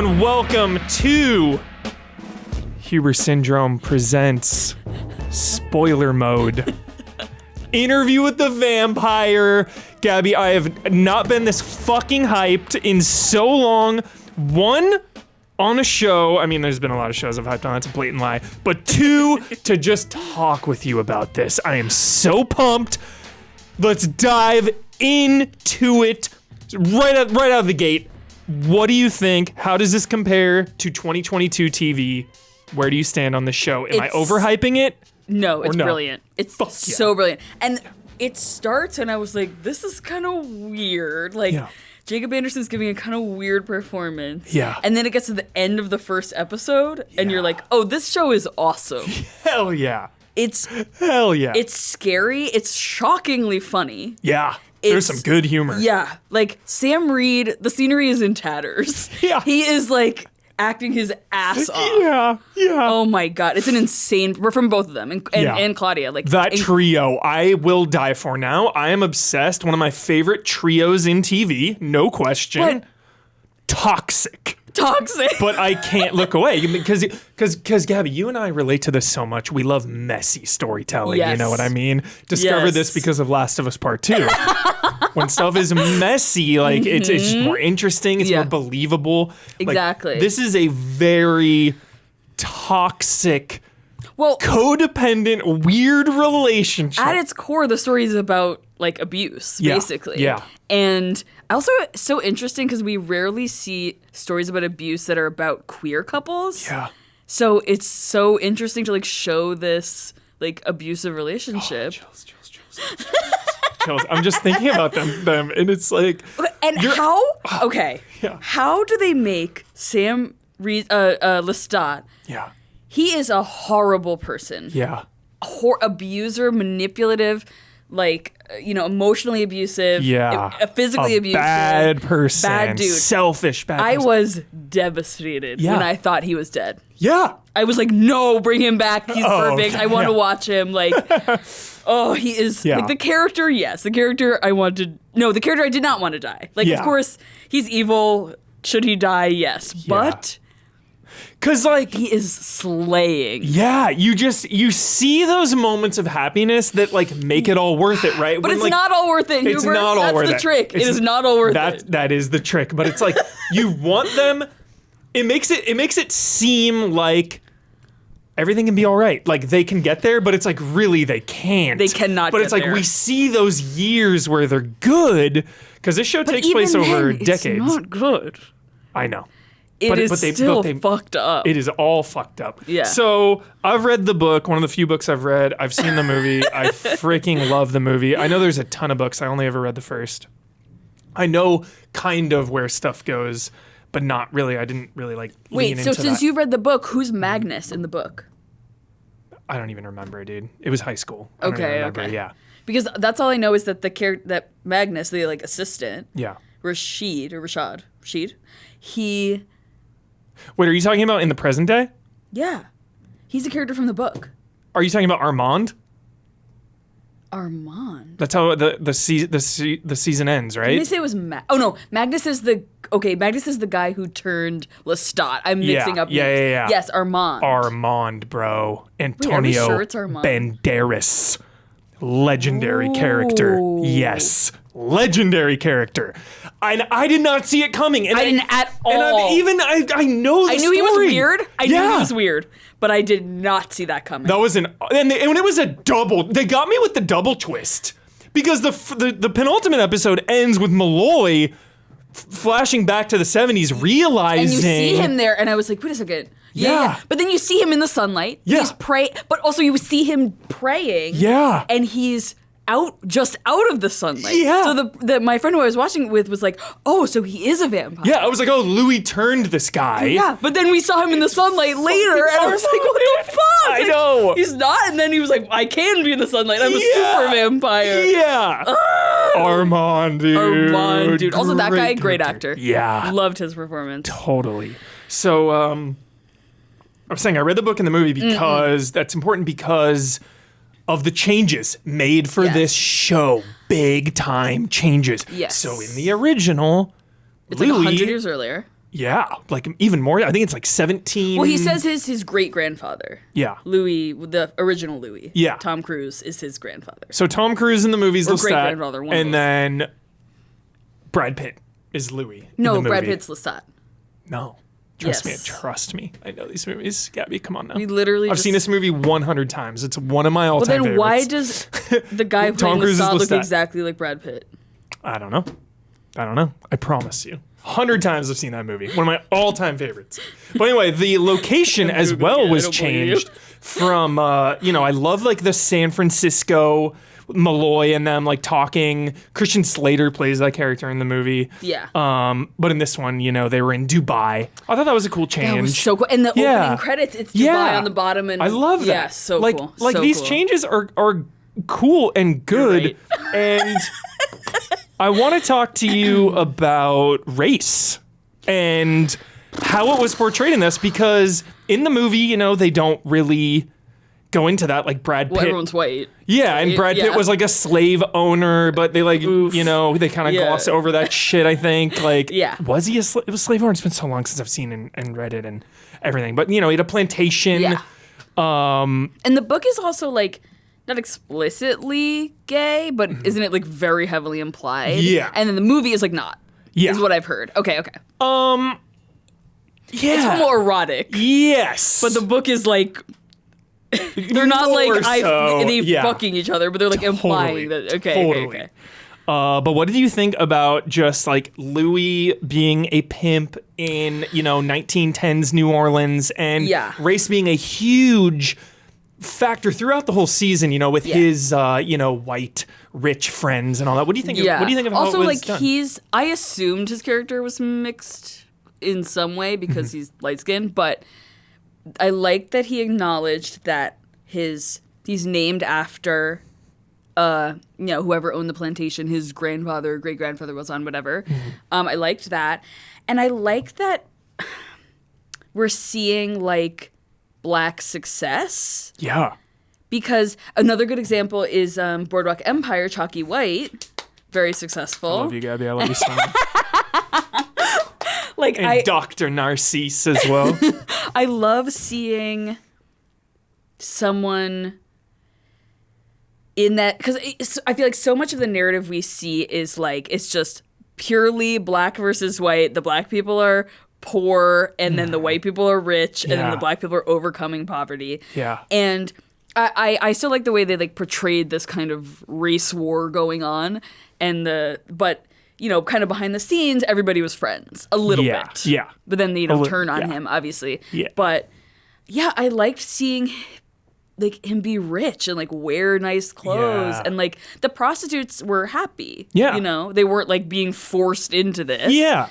everyone. Welcome to Huber Syndrome presents Spoiler Mode. Interview with the Vampire. Gabby, I have not been this fucking hyped in so long. One, on a show. I mean, there's been a lot of shows I've hyped on. That's a blatant lie. But two, to just talk with you about this. I am so pumped. Let's dive into it right out of the gate. What do you think? How does this compare to 2022 TV? Where do you stand on the show? Am I overhyping it? No, it's brilliant. It's so brilliant. And Yeah. it starts and I was like, this is kind of weird. Like, Jacob Anderson's giving a kind of weird performance. Yeah. And then it gets to the end of the first episode and you're like, oh, this show is awesome. Hell yeah. Hell yeah. It's scary. It's shockingly funny. Yeah. There's some good humor. Yeah. Like, Sam Reed, the scenery is in tatters. Yeah. He is like acting his ass off. Yeah. Oh my God. It's an insane, we're from both of them and Claudia. Like that trio, I will die for now. I am obsessed. One of my favorite trios in TV, no question. But, Toxic. But I can't look away because Gabby, you and I relate to this so much. We love messy storytelling. Yes. You know what I mean? Discovered this because of Last of Us Part 2. When stuff is messy, like it's just more interesting. It's more believable. Exactly. Like, this is a very toxic, codependent, weird relationship. At its core, the story is about like abuse, basically. Yeah. And also, it's so interesting because we rarely see stories about abuse that are about queer couples. Yeah. So it's so interesting to like show this like abusive relationship. Chills. I'm just thinking about them, and it's like. And how do they make Sam Lestat? Yeah. He is a horrible person. Yeah. Abuser, manipulative, like, emotionally abusive. Yeah. Physically abusive. Bad person. Bad dude. Selfish bad person. I was devastated when I thought he was dead. Yeah. I was like, no, bring him back. He's perfect. I want to watch him. Like, he is like the character. Yes. The character the character I did not want to die. Like, of course, he's evil. Should he die? Yes. Yeah. But. Cause like he is slaying. Yeah, you see those moments of happiness that like make it all worth it, right? But it's not all worth it. It's not all worth it. That's the trick. It is not all worth it. That is the trick. But it's like you want them. It makes it seem like everything can be all right. Like they can get there, but it's like really they can't. They cannot. But it's like we see those years where they're good because this show takes place over decades. It's not good. I know. It is still fucked up. It is all fucked up. Yeah. So I've read the book, one of the few books I've read. I've seen the movie. I freaking love the movie. I know there's a ton of books. I only ever read the first. I know kind of where stuff goes, but not really. I didn't really like lean into that. Wait, so since you've read the book, who's Magnus in the book? I don't even remember, dude. It was high school. Okay. Yeah. Because that's all I know is that that Magnus, the like assistant, Rashid, he. Wait, are you talking about in the present day? Yeah. He's a character from the book. Are you talking about Armand? Armand? That's how the season ends, right? Did they say it was Magnus is the guy who turned Lestat. I'm mixing up names. Yeah. Yes, Armand. Armand, bro. Antonio Wait, are we sure it's Armand? Banderas. Legendary character. Yes. Legendary character. I did not see it coming. And I didn't at all. And I know the story. I knew he was weird. I knew he was weird. But I did not see that coming. That was and it was a double. They got me with the double twist. Because the penultimate episode ends with Malloy flashing back to the 70s, realizing... And you see him there, and I was like, wait a second. Yeah. But then you see him in the sunlight. Yeah. He's but also you see him praying. Yeah. And he's just out of the sunlight. Yeah. So my friend who I was watching with was like, oh, so he is a vampire. Yeah, I was like, oh, Louis turned this guy. Yeah, but then we saw him in the sunlight later, and I was like, what the fuck? I know. He's not, and then he was like, I can be in the sunlight. I'm a super vampire. Yeah. Armand, dude. Also, that guy, great actor. Yeah. Loved his performance. Totally. So, I was saying I read the book and the movie because that's important because of the changes made for this show. Big time changes. Yes. So in the original, it's Louis, like 100 years earlier. Yeah, like even more. I think it's like 17. Well, he says his great-grandfather. Yeah. Louis, the original Louis. Yeah. Tom Cruise is his grandfather. So Tom Cruise in the movie's Or Lestat, great-grandfather, one of and those. then Brad Pitt is Louis. No, in the Brad movie. Pitt's Lestat. No. Yes. Trust me. I know these movies. Gabby, come on now. We literally I've seen this movie 100 times. It's one of my Well, all-time then favorites. why does the guy Tom playing Cruise is Lestat look Lestat. exactly like Brad Pitt? I don't know. I promise you. 100 times I've seen that movie. One of my all-time favorites. But anyway, the location as well was changed from, I love like the San Francisco, Malloy and them like talking. Christian Slater plays that character in the movie. Yeah. But in this one, they were in Dubai. I thought that was a cool change. That was so cool. And the opening credits, it's Dubai on the bottom. And I love that. Yeah, so cool. Like so these cool. changes are cool and good. Right. And I want to talk to you about race and how it was portrayed in this, because in the movie, they don't really go into that. Like Brad Pitt. Well, everyone's white. Yeah, and Brad Pitt was like a slave owner, but they they kind of gloss over that shit, I think. Like, was he it was a slave owner? It's been so long since I've seen and read it and everything. But, he had a plantation. Yeah. And the book is also like, not explicitly gay, but isn't it like very heavily implied? Yeah. And then the movie is like not. Yeah. Is what I've heard. Okay. Yeah. It's more erotic. Yes. But the book is like, they're not like fucking each other, but they're like implying that. Okay. But what did you think about just like Louis being a pimp in 1910s New Orleans, and race being a huge factor throughout the whole season? With his white rich friends and all that. What do you think? What do you think of also, how it was like done? I assumed his character was mixed in some way because he's light skinned, but I like that he acknowledged that he's named after whoever owned the plantation his grandfather or great grandfather was on, whatever. I liked that, and I like that we're seeing like Black success. Yeah. Because another good example is Boardwalk Empire, Chalky White, very successful. I love you, Gabby. I love you so much. And Dr. Narcisse as well. I love seeing someone in that, because I feel like so much of the narrative we see is like, it's just purely Black versus white. The Black people are poor, and then the white people are rich, and then the Black people are overcoming poverty. Yeah. And I still like the way they like portrayed this kind of race war going on, but kind of behind the scenes, everybody was friends a little bit. Yeah. But then they turn on him, obviously. Yeah. But I liked seeing like him be rich and like wear nice clothes, and like the prostitutes were happy. Yeah. They weren't like being forced into this. Yeah.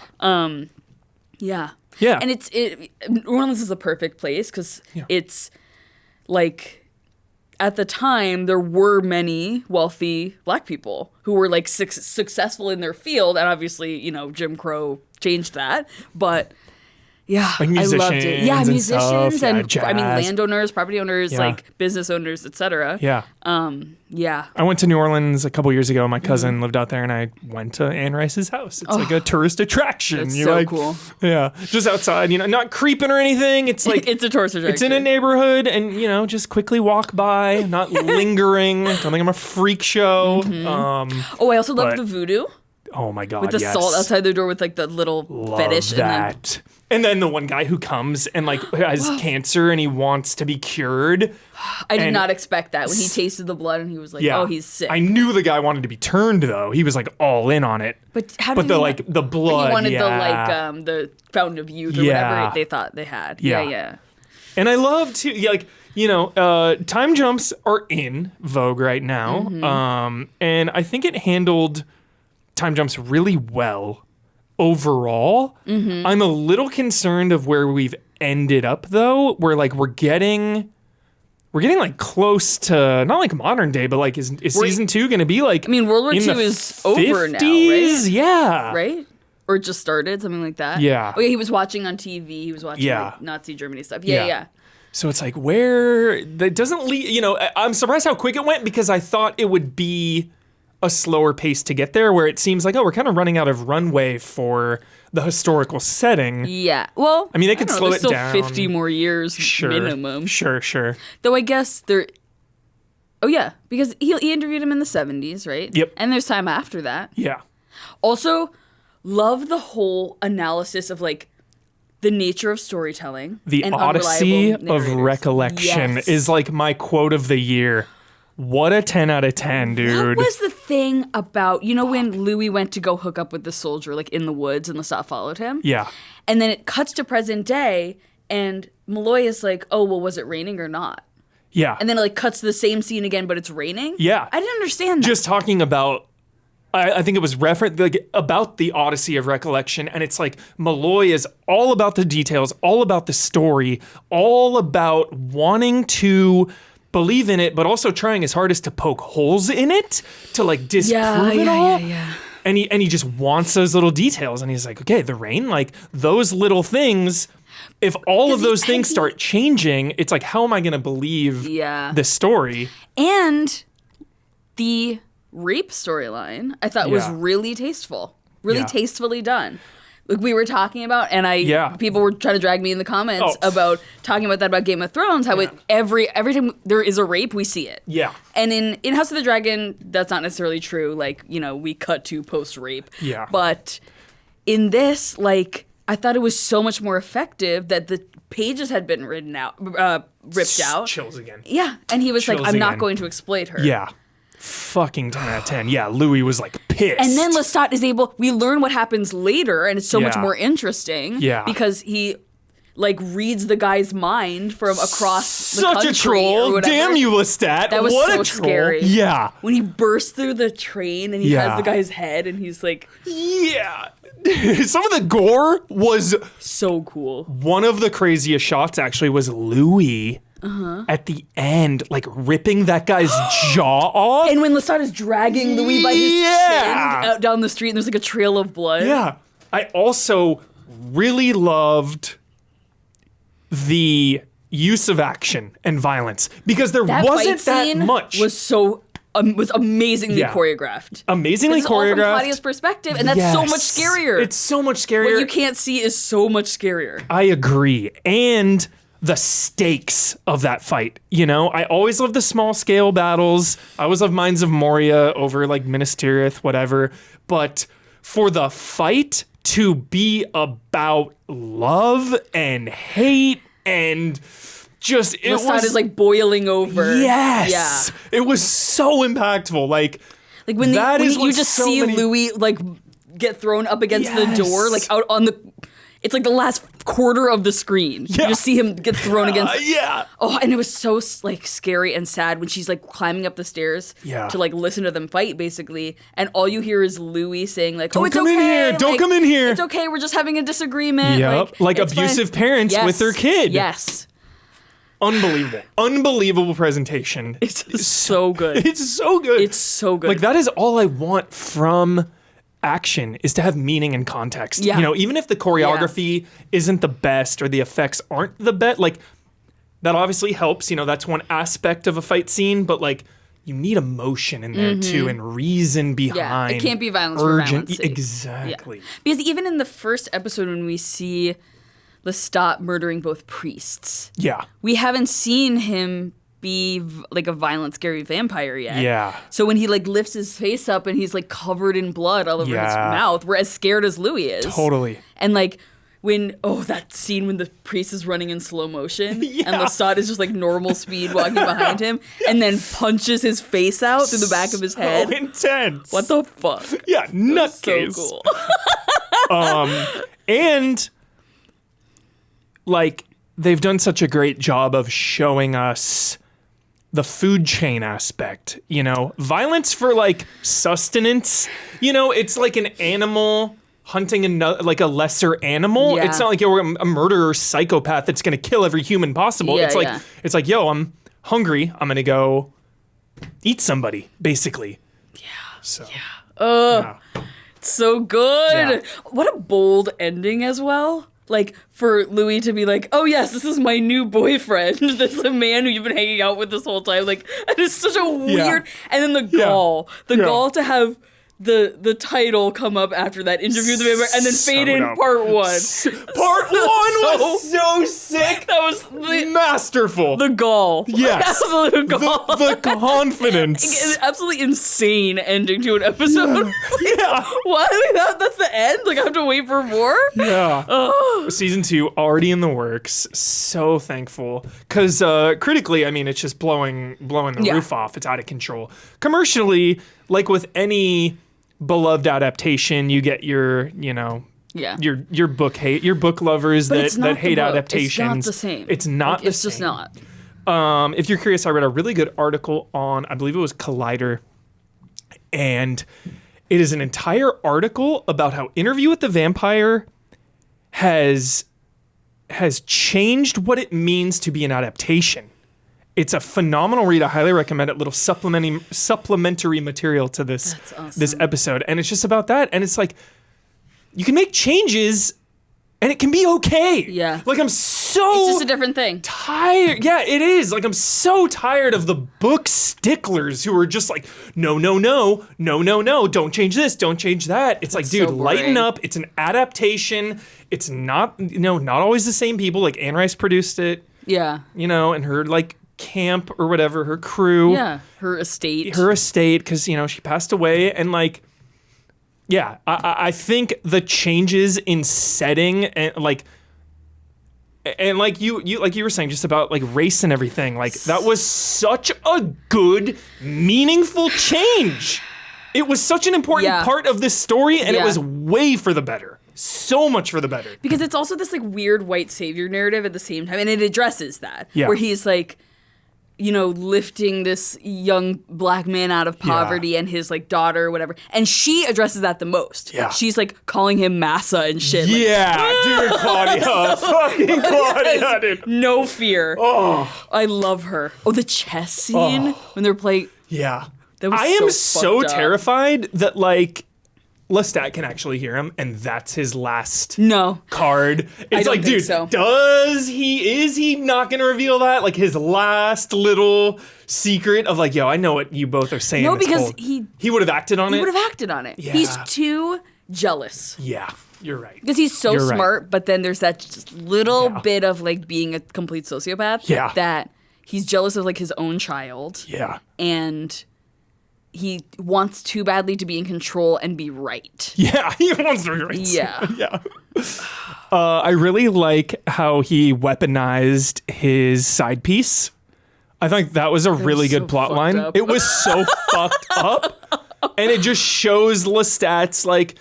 Yeah. Yeah. And New Orleans is a perfect place because it's like, at the time, there were many wealthy Black people who were like successful in their field, and obviously, Jim Crow changed that. But like I loved it. Yeah, musicians and jazz. landowners, property owners, like business owners, etc. Yeah. I went to New Orleans a couple years ago. My cousin lived out there, and I went to Anne Rice's house. It's like a tourist attraction. That's You're so like, cool. Yeah, just outside. Not creeping or anything. It's like it's a tourist attraction. It's in a neighborhood, and just quickly walk by, not lingering. Don't think I'm a freak show. I also love the voodoo. Oh my God! With the salt outside their door with like the little fetish. That. And then the one guy who comes and like has cancer and he wants to be cured. I did not expect that when he tasted the blood and he was like, "Oh, he's sick." I knew the guy wanted to be turned though. He was like all in on it. But how did the blood? He wanted the fountain of youth or whatever they thought they had. Yeah. And I love to time jumps are in vogue right now. And I think it handled time jumps really well overall. I'm a little concerned of where we've ended up though. Where like we're getting like close to not like modern day, but like is season 2 going to be like? I mean, World War II is over now, right? Yeah, right. Or it just started, something like that. Yeah. Oh yeah, he was watching on TV. He was watching like, Nazi Germany stuff. Yeah. So it's like where that doesn't lead. I'm surprised how quick it went because I thought it would be a slower pace to get there, where it seems like, oh, we're kind of running out of runway for the historical setting. Yeah. Well, I mean, they could slow it still down. 50 more years minimum. Sure. Though I guess there... Oh, yeah, because he interviewed him in the 70s, right? Yep. And there's time after that. Yeah. Also, love the whole analysis of, like, the nature of storytelling. The and Odyssey unreliable of narrators. Recollection Yes. is like my quote of the year. What a 10 out of 10, dude. What was the thing about, you know, when Louis went to go hook up with the soldier, like, in the woods and Lestat followed him? Yeah. And then it cuts to present day, and Malloy is like, oh, well, was it raining or not? Yeah. And then it, like, cuts to the same scene again, but it's raining? Yeah. I didn't understand that. Just talking about, I think it was like, about the Odyssey of Recollection, and it's like Malloy is all about the details, all about the story, all about wanting to believe in it, but also trying his hardest to poke holes in it to like disprove it all. Yeah. And he just wants those little details, and he's like, okay, the rain, like those little things. If all of those things start changing, it's like, how am I going to believe this story? And the rape storyline, I thought was really tasteful, really tastefully done. Like we were talking about, and people were trying to drag me in the comments about talking about that about Game of Thrones, how it every time there is a rape, we see it. Yeah. And in House of the Dragon, that's not necessarily true. Like, you know, we cut to post-rape. Yeah. But in this, like, I thought it was so much more effective that the pages had been ripped out. Chills again. Yeah. And he was like, Chills I'm not again. going to exploit her. Yeah. Fucking 10 out of 10. Yeah, Louis was like pissed. And then Lestat is able, we learn what happens later, and it's so much Yeah. more interesting. Yeah. Because he, like, reads the guy's mind from across the Such country a troll. or whatever. Damn you, Lestat. That was what so a troll. scary. Yeah. When he bursts through the train and he has the guy's head and he's like... Yeah. Some of the gore was... So cool. One of the craziest shots, actually, was Louis... at the end, like ripping that guy's jaw off. And when Lestat is dragging Louis by his chin out down the street and there's like a trail of blood. Yeah. I also really loved the use of action and violence because there wasn't that much. Was amazingly choreographed. Amazingly this is all from choreographed. Claudia's perspective, and that's so much scarier. It's so much scarier. What you can't see is so much scarier. I agree. And the stakes of that fight. You know, I always love the small scale battles. I always love Mines of Moria over like Minas Tirith, whatever. But for the fight to be about love and hate and just Lestat is like boiling over. Yes. Yeah. It was so impactful. Like when you just see Louis like get thrown up against the door, like out on the. It's like the last quarter of the screen. Yeah. You just see him get thrown against. Oh, and it was so like scary and sad when she's like climbing up the stairs to like listen to them fight, basically, and all you hear is Louis saying like, "Don't it's come okay. in here! Don't come in here! It's okay. We're just having a disagreement." Yep, like abusive parents with their kid. Yes. Unbelievable presentation. It's so good. It's so good. It's so good. Like that is all I want from action is to have meaning and context. Yeah. You know, even if the choreography isn't the best or the effects aren't the best, like that obviously helps. You know, that's one aspect of a fight scene, but like you need emotion in there too and reason behind. Yeah, it can't be violence for violence. Exactly. Yeah. Because even in the first episode when we see Lestat murdering both priests, we haven't seen him be like a violent, scary vampire yet. Yeah. So when he like lifts his face up and he's like covered in blood all over his mouth, we're as scared as Louis is. Totally. And like when that scene when the priest is running in slow motion and Lestat is just like normal speed walking behind him and then punches his face out through the back of his head. So intense. What the fuck? Yeah, nutcase. So cool. And like they've done such a great job of showing us the food chain aspect, you know, violence for like sustenance, you know, it's like an animal hunting like a lesser animal. It's not like you're a murderer psychopath that's going to kill every human possible. It's like, yo, I'm hungry. I'm going to go eat somebody, basically. Yeah. So. Yeah. So good. Yeah. What a bold ending as well. like for Louis to be like, oh yes, this is my new boyfriend. This is a man who you've been hanging out with this whole time. Like, and it's such a weird. And then the gall to have the title come up after that interview with the vampire and then fade in part 1. Part 1 was so sick. That was masterful. The gall. Yes. Absolute gall. The confidence. Absolutely insane ending to an episode. Yeah. What? That's the end? Like, I have to wait for more? Yeah. Season 2 already in the works. So thankful. Because critically, I mean, it's just blowing the roof off. It's out of control. Commercially, like with any beloved adaptation, you get your book lovers that hate adaptations. It's not the same. It's not the same. It's just not. If you're curious, I read a really good article on, I believe it was Collider, and it is an entire article about how Interview with the Vampire has changed what it means to be an adaptation. It's a phenomenal read. I highly recommend it. Little supplementary material to this episode. And it's just about that. And it's like, you can make changes and it can be okay. Yeah. Like, I'm so... It's just a different thing. Tired. Yeah, it is. Like, I'm so tired of the book sticklers who are just like, no, don't change this, don't change that. It's like, dude, lighten up. It's an adaptation. It's not, not always the same people. Like, Anne Rice produced it. Yeah. And her, like, camp or whatever, her crew. Yeah, her estate, because, she passed away. And, like, yeah, I think the changes in setting and, like you were saying, just about, like, race and everything, like, that was such a good, meaningful change. It was such an important part of this story, and it was way for the better. So much for the better. Because it's also this, like, weird white savior narrative at the same time, and it addresses that. Yeah. Where he's, like, lifting this young black man out of poverty and his, like, daughter or whatever. And she addresses that the most. Yeah. She's, like, calling him massa and shit. Yeah, like, dude, Claudia. Fucking Claudia, dude. No fear. Oh. I love her. Oh, the chess scene when they're playing. Yeah. I am so terrified that, like, Lestat can actually hear him, and that's his last card. It's like, dude, is he not going to reveal that? Like, his last little secret of, like, yo, I know what you both are saying. No, because he would have acted on it. He would have acted on it. Yeah. He's too jealous. Yeah, you're right. Because he's so smart, but then there's that just little bit of, like, being a complete sociopath. Yeah. That he's jealous of, like, his own child. Yeah. And he wants too badly to be in control and be right. Yeah, he wants to be right. Yeah. Yeah. I really like how he weaponized his side piece. I think that was a really good plot line. It was so fucked up. And it just shows Lestat's, like,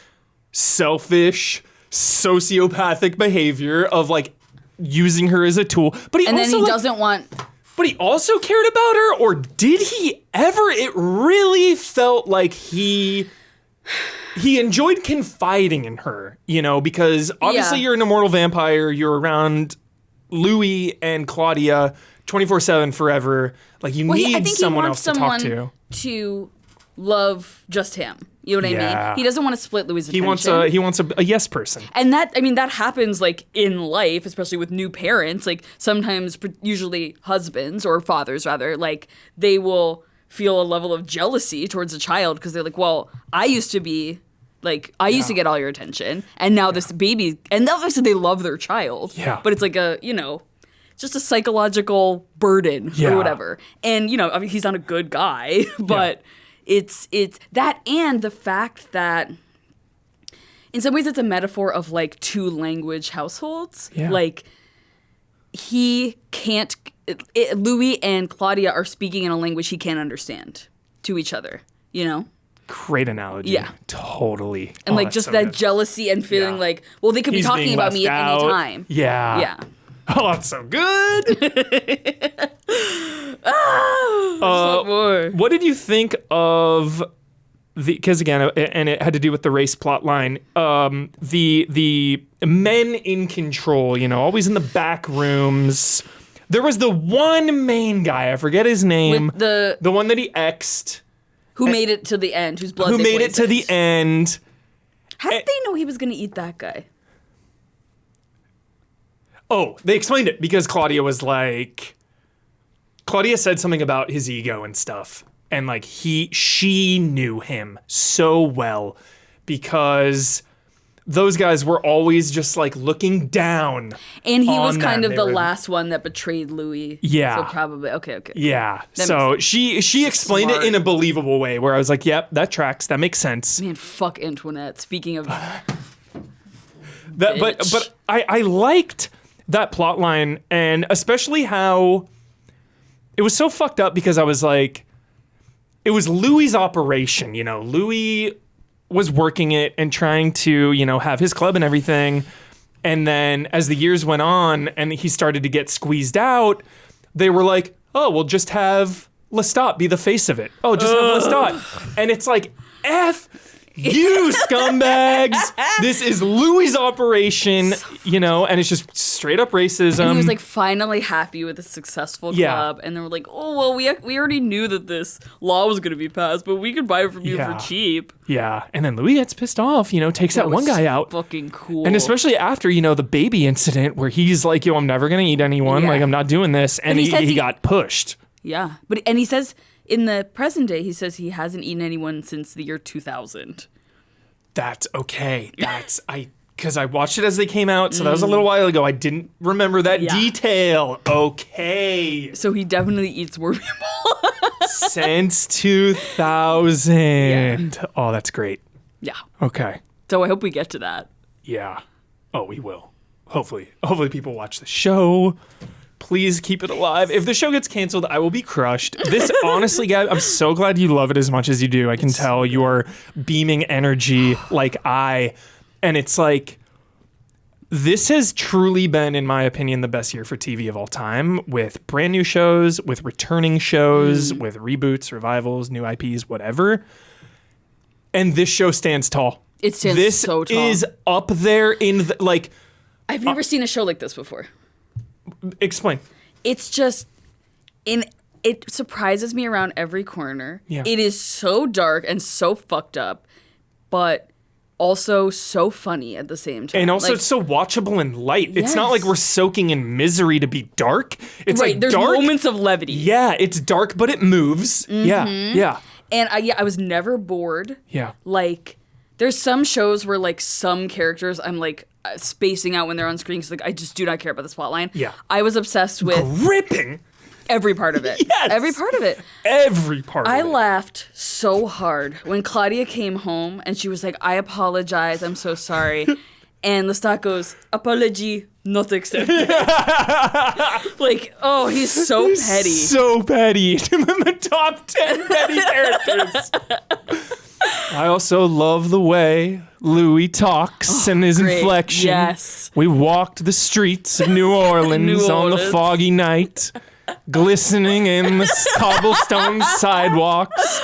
selfish, sociopathic behavior of, like, using her as a tool. But then he doesn't want... But he also cared about her, or did he ever? It really felt like he enjoyed confiding in her, because obviously you're an immortal vampire. You're around Louis and Claudia 24/7 forever. Like, you need someone else to talk to. To love just him. You know what I mean? He doesn't want to split Louis' attention. He wants a yes person. And that happens, like, in life, especially with new parents. Like, sometimes, usually husbands or fathers rather, like, they will feel a level of jealousy towards a child because they're like, well, I used to be, like, I used to get all your attention, and now this baby, and obviously they love their child. Yeah. But it's like just a psychological burden or whatever. And, I mean, he's not a good guy, but... Yeah. It's that, and the fact that in some ways it's a metaphor of, like, two language households. Yeah. Like, he can't... Louis and Claudia are speaking in a language he can't understand to each other, Great analogy. Yeah. Totally. And, like, just that jealousy and feeling like, well, they could be talking about me at any time. Yeah. Yeah. Oh, that's so good. What did you think of because again, and it had to do with the race plot line, the men in control, always in the back rooms. There was the one main guy, I forget his name. With the one that he X'd. Who made it to the end, whose blood Who made it to the end. How did they know he was going to eat that guy? Oh, they explained it because Claudia said something about his ego and stuff. And like she knew him so well because those guys were always just like looking down. And he was kind of the last one that betrayed Louis. Yeah. So probably, okay. Yeah. So she explained it in a believable way where I was like, yep, that tracks. That makes sense. Man, fuck Antoinette. Speaking of but I liked that plot line, and especially how it was so fucked up because I was like, it was Louis's operation, you know. Louis was working it and trying to, you know, have his club and everything. And then as the years went on and he started to get squeezed out, they were like, oh, we'll just have Lestat be the face of it. Oh, just have Lestat. And it's like, F you scumbags. This is Louis's operation, you know, and it's just straight up racism. And he was like finally happy with a successful club. And they were like, oh, well, we already knew that this law was going to be passed, but we could buy it from you for cheap. Yeah. And then Louis gets pissed off, you know, takes that one guy out. Fucking cool. And especially after, you know, the baby incident where he's like, yo, I'm never going to eat anyone. Like, I'm not doing this. And he got pushed. Yeah. And he says, in the present day, he says he hasn't eaten anyone since the year 2000. That's okay. Because I watched it as they came out, so that was a little while ago. I didn't remember that detail. Okay. So he definitely eats more people. Since 2000. Yeah. Oh, that's great. Yeah. Okay. So I hope we get to that. Yeah. Oh, we will. Hopefully people watch the show. Please keep it alive. If the show gets canceled, I will be crushed. This, honestly, Gab, I'm so glad you love it as much as you do. I can tell you are beaming energy like and it's like, this has truly been, in my opinion, the best year for TV of all time, with brand new shows, with returning shows, with reboots, revivals, new IPs, whatever. And this show stands tall. It stands so tall. This is up there in the, like... I've never seen a show like this before. Explain. It's just it surprises me around every corner. Yeah. It is so dark and so fucked up, but also so funny at the same time. And also it's so watchable and light. Yes. It's not like we're soaking in misery to be dark. It's right, like there's dark. Moments of levity. Yeah, it's dark, but it moves. Mm-hmm. Yeah. And I was never bored. Yeah. Like, there's some shows where like some characters I'm like spacing out when they're on screen because like I just do not care about this plot line. Yeah. I was obsessed with gripping every part of it. Yes. Every part of it. Every part of it. I laughed so hard when Claudia came home and she was like, I apologize, I'm so sorry. And Lestat goes, apology not accepted. Like, oh, he's so petty. So petty. In the top 10 petty characters. I also love the way Louis talks and his inflection. Yes. We walked the streets of New Orleans on the foggy night, glistening in the cobblestone sidewalks.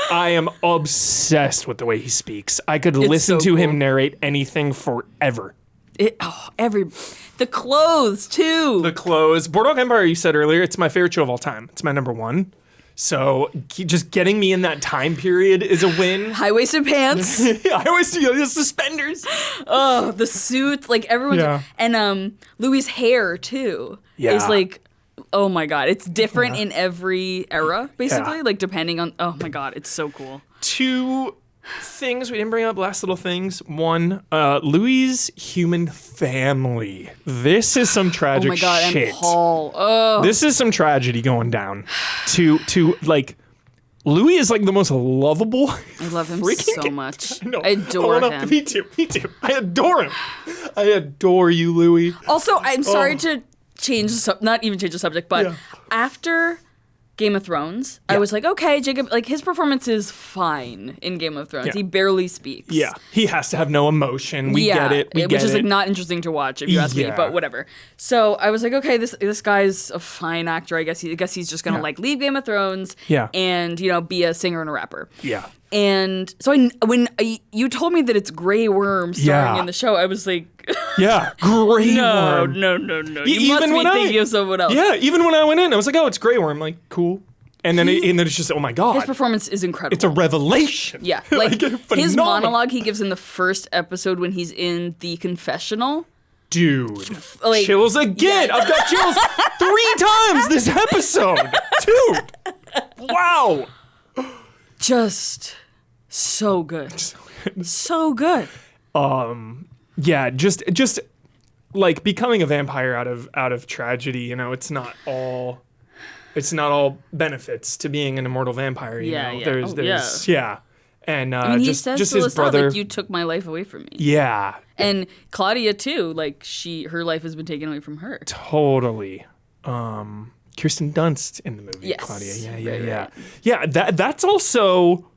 I am obsessed with the way he speaks. I could listen to him narrate anything forever. The clothes, too. The clothes. Boardwalk Empire, you said earlier, it's my favorite show of all time. It's my number one. So just getting me in that time period is a win. High-waisted pants. The suspenders. Oh, the suits. Like, everyone. Yeah. And Louis' hair, too. Yeah. Is like, oh, my God. It's different in every era, basically. Yeah. Like, depending on, oh, my God. It's so cool. Two things we didn't bring up, last little things. One, Louis' human family. This is some tragic shit. Oh my God, and Paul. Oh. This is some tragedy going down. To like, Louis is like the most lovable. I love him so much. I adore him. Me too. I adore him. I adore you, Louis. Also, I'm sorry to not even change the subject, but after Game of Thrones, I was like, okay, Jacob, like his performance is fine in Game of Thrones. He barely speaks. Yeah, he has to have no emotion. We get it. Which is like not interesting to watch if you ask me, but whatever. So I was like, okay, this guy's a fine actor. I guess he's just gonna like leave Game of Thrones. And be a singer and a rapper. Yeah. And so when you told me that it's Grey Worm starring in the show, I was like, Grey Worm. No. You must be thinking of someone else. Yeah, even when I went in, I was like, oh, it's Grey Worm. Like, cool. And then it's just, oh my God. His performance is incredible. It's a revelation. Yeah. Like his monologue he gives in the first episode when he's in the confessional. Dude, chills again. Yeah. I've got chills 3 times this episode. Dude, wow. Just so good. So good. Yeah, just like becoming a vampire out of tragedy, you know, it's not all benefits to being an immortal vampire, you know. There's And I mean, he just says his to brother, like, you took my life away from me. Yeah. And Claudia too, like her life has been taken away from her. Totally. Kirsten Dunst in the movie, yes. Claudia. Right. Yeah, that's also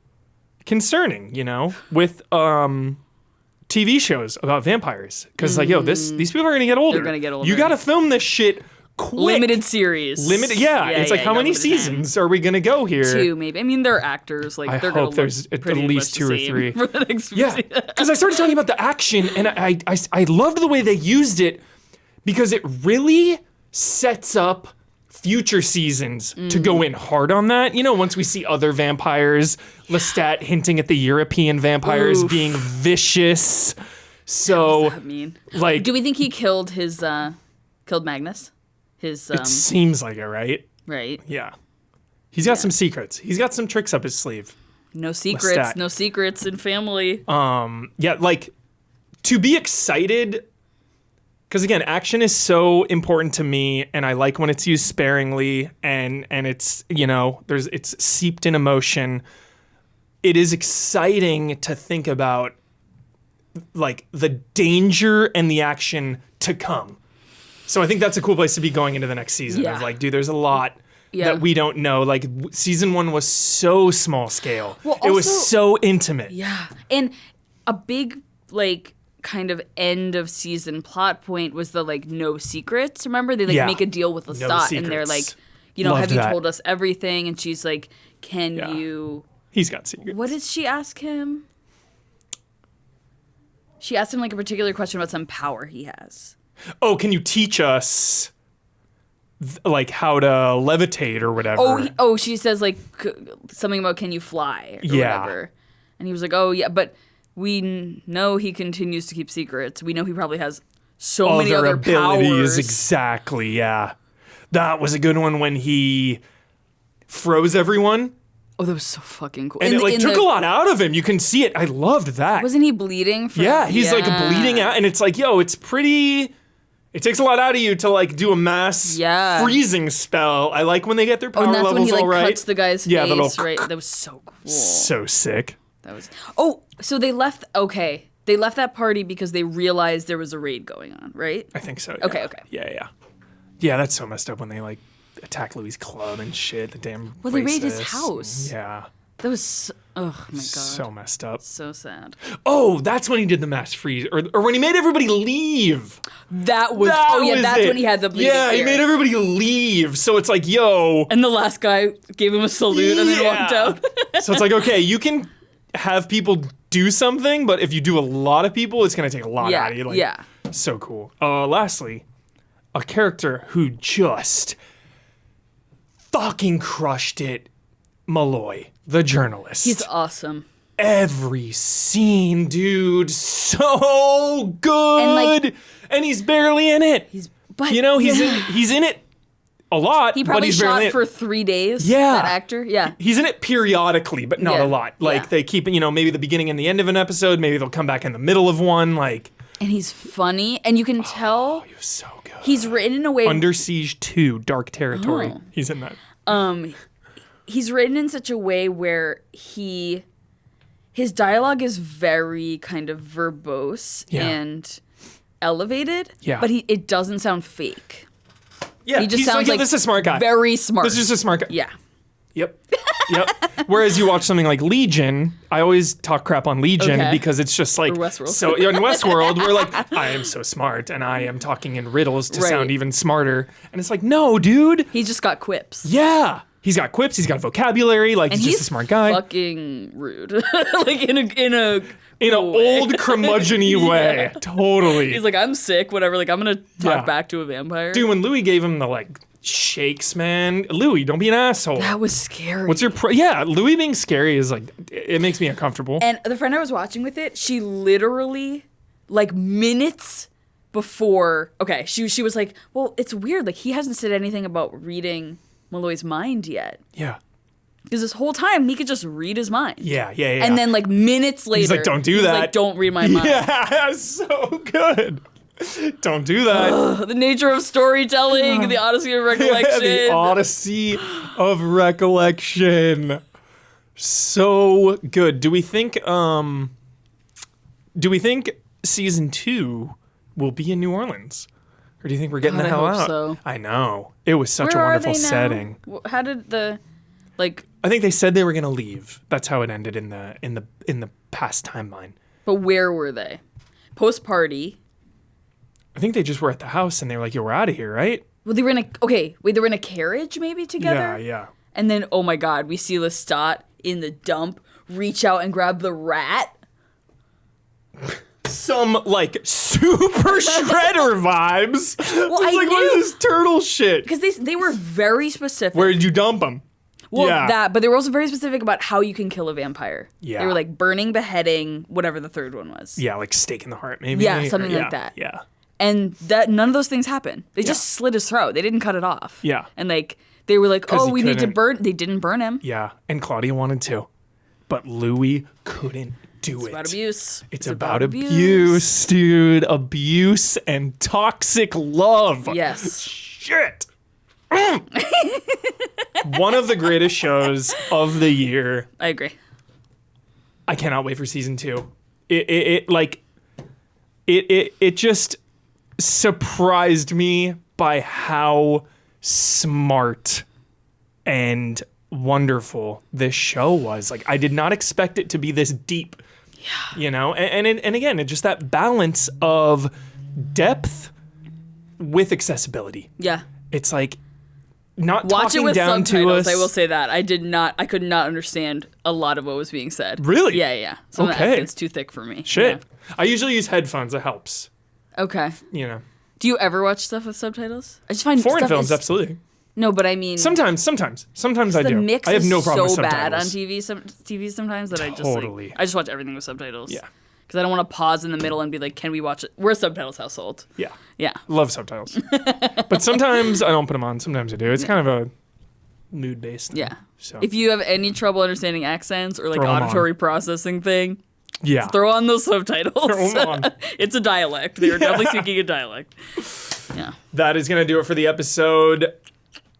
concerning, you know, with TV shows about vampires. Because like, these people are gonna get older. They're gonna get older. You gotta film this shit quick. Limited series. It's like, how many seasons are we gonna go here? 2, maybe. I mean, they're actors. Like, they're hope there's at least 2 or 3 for the next Yeah, because I started talking about the action, and I loved the way they used it, because it really sets up future seasons to go in hard on that. You know, once we see other vampires, Lestat hinting at the European vampires being vicious. So, what does that mean? Like, do we think he killed Magnus? It seems like it, right? Right. Yeah. He's got some secrets. He's got some tricks up his sleeve. No secrets. Lestat. No secrets in family. Yeah, like, to be excited, because again, action is so important to me, and I like when it's used sparingly, and it's, you know, it's seeped in emotion. It is exciting to think about, like, the danger and the action to come. So I think that's a cool place to be going into the next season. Yeah. Of like, dude, there's a lot that we don't know. Like, season 1 was so small scale. Well, also, it was so intimate. Yeah. And a big, like, kind of end of season plot point was the, like, no secrets. Remember? They, like, make a deal with Lestat, and they're like, you know, Loved have you told us everything? And she's like, can you... He's got secrets. What did she ask him? She asked him, like, a particular question about some power he has. Oh, can you teach us, like, how to levitate or whatever? She says, like, something about can you fly or whatever. And he was like, oh, yeah, but we know he continues to keep secrets. We know he probably has so many other abilities. Powers. Exactly, yeah. That was a good one when he froze everyone. Oh, that was so fucking cool. And it took a lot out of him. You can see it. I loved that. Wasn't he bleeding? He's like bleeding out. And it's like, it's pretty... It takes a lot out of you to like do a mass freezing spell. I like when they get their power levels all right. And that's when he cuts the guy's face, right? That was so cool. So sick. So they left, they left that party because they realized there was a raid going on, right? I think so, yeah. Okay. Yeah. Yeah, that's so messed up when they like attack Louis' club and shit. The damn they raided his house. Yeah. That was, oh my God. So messed up. So sad. Oh, that's when he did the mass freeze. Or when he made everybody leave. That's when he had the bleeding ear. He made everybody leave. So it's like, yo. And the last guy gave him a salute and then walked out. So it's like, okay, you can have people do something, but if you do a lot of people, it's going to take a lot out of you. Like, so cool. Lastly, a character who just fucking crushed it, Malloy, the journalist. He's awesome. Every scene, dude, so good. And he's barely in it. He's in it a lot. He probably but he's shot barely for 3 days. Yeah, that actor. Yeah, he's in it periodically, but not a lot. Like they keep, maybe the beginning and the end of an episode. Maybe they'll come back in the middle of one. Like, and he's funny, and you can tell. He was so good. He's written in a way. Under Siege 2, Dark Territory. Oh. He's in that. He's written in such a way where his dialogue is very kind of verbose and elevated. Yeah. But it doesn't sound fake. Yeah. He just sounds like this is a smart guy. Very smart. This is just a smart guy. Yeah. Yep. Whereas you watch something like Legion, I always talk crap on Legion because it's just like, Westworld. So in Westworld, we're like, I am so smart and I am talking in riddles to sound even smarter. And it's like, no, dude. He's just got quips. Yeah. He's got quips. He's got vocabulary. Like, he's just a smart guy. Fucking rude. Like in an old curmudgeon-y way. Totally. He's like, I'm sick, whatever. Like, I'm going to talk back to a vampire. Dude, when Louis gave him the, like, shakes, man. Louis, don't be an asshole. That was scary. What's your Louis being scary is, like, it makes me uncomfortable. And the friend I was watching with it, she literally, like, minutes before. Okay, she was like, well, it's weird. Like, he hasn't said anything about reading Malloy's mind yet. Yeah. Because this whole time, he could just read his mind. Yeah. And then, like, minutes later, he's like, don't do that. He's like, don't read my mind. Yeah, so good. Don't do that. The nature of storytelling, the Odyssey of Recollection. The Odyssey of Recollection. So good. Do we think season 2 will be in New Orleans? Or do you think we're getting the hell out? So. I know. It was such a Where wonderful are they now? setting. How did the I think they said they were going to leave. That's how it ended in the past timeline. But where were they? Post party. I think they just were at the house and they were like, "Yo, we're out of here, right?" Well, they were in a carriage maybe together. Yeah. And then, oh my God, we see Lestat in the dump reach out and grab the rat. Some like super shredder vibes. Well, I was like, what is this turtle shit? Because they were very specific. Where did you dump them? Well, but they were also very specific about how you can kill a vampire. Yeah. They were like burning, beheading, whatever the third one was. Yeah, like stake in the heart, maybe. Yeah, something like that. Yeah. And that none of those things happened. They just slit his throat. They didn't cut it off. Yeah. And like they were like, oh, he we need to couldn't. burn. They didn't burn him. Yeah, and Claudia wanted to, but Louis couldn't do It's it. about abuse. It's about abuse, dude. Abuse and toxic love. Yes. Shit. One of the greatest shows of the year. I agree. I cannot wait for season 2. It just surprised me by how smart and wonderful this show was. Like, I did not expect it to be this deep. Yeah. You know, and again, it's just that balance of depth with accessibility. Yeah. It's like not Watch talking it with down subtitles. to us. I will say that I could not understand a lot of what was being said. Really? Yeah. Some of the Okay. accent's too thick for me. Shit. I usually use headphones. It helps. Yeah. Okay. You know. Do you ever watch stuff with subtitles? I just find Foreign stuff films, is, absolutely. No, but I mean Sometimes I the do. mix I have no is problem so with bad on subtitles. TV sometimes that Totally. I just watch everything with subtitles. Yeah. Because I don't want to pause in the middle and be like, can we watch it? We're a subtitles household. Yeah. Yeah. Love subtitles. But sometimes I don't put them on. Sometimes I do. It's kind of a mood-based thing. Yeah. So. If you have any trouble understanding accents or like Throw 'em auditory processing thing, Yeah. throw on those subtitles. Throw 'em on. It's a dialect. They're definitely speaking a dialect. Yeah. That is going to do it for the episode.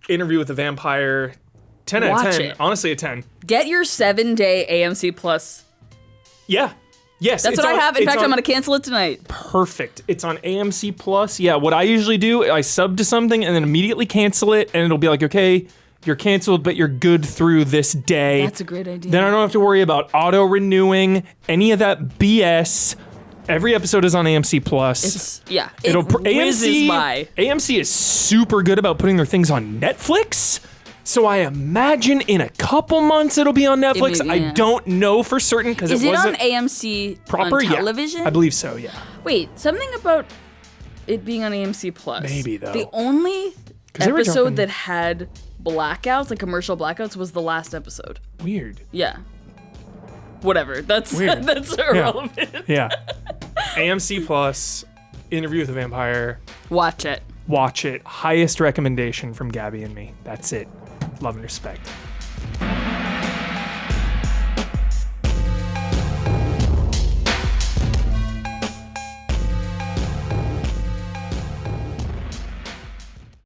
Interview with the Vampire. 10 out of Watch 10. it. Honestly, a 10. Get your 7-day AMC Plus. Yeah. Yes. That's what I have. In fact, I'm going to cancel it tonight. Perfect. It's on AMC Plus. Yeah, what I usually do, I sub to something and then immediately cancel it, and it'll be like, okay, you're canceled, but you're good through this day. That's a great idea. Then I don't have to worry about auto-renewing, any of that BS. Every episode is on AMC Plus. It whizzes by. AMC is super good about putting their things on Netflix. So I imagine in a couple months it'll be on Netflix. It may be, I don't know for certain because it wasn't on AMC proper on television? Yeah, I believe so. Yeah. Wait, something about it being on AMC Plus. Maybe, though. The only 'Cause they were episode jumping- that had blackouts, like commercial blackouts, was the last episode. Weird. Yeah. Whatever. That's Weird. that's irrelevant. Yeah. AMC Plus, Interview with the Vampire. Watch it. Watch it. Highest recommendation from Gabby and me. That's it. Love and respect.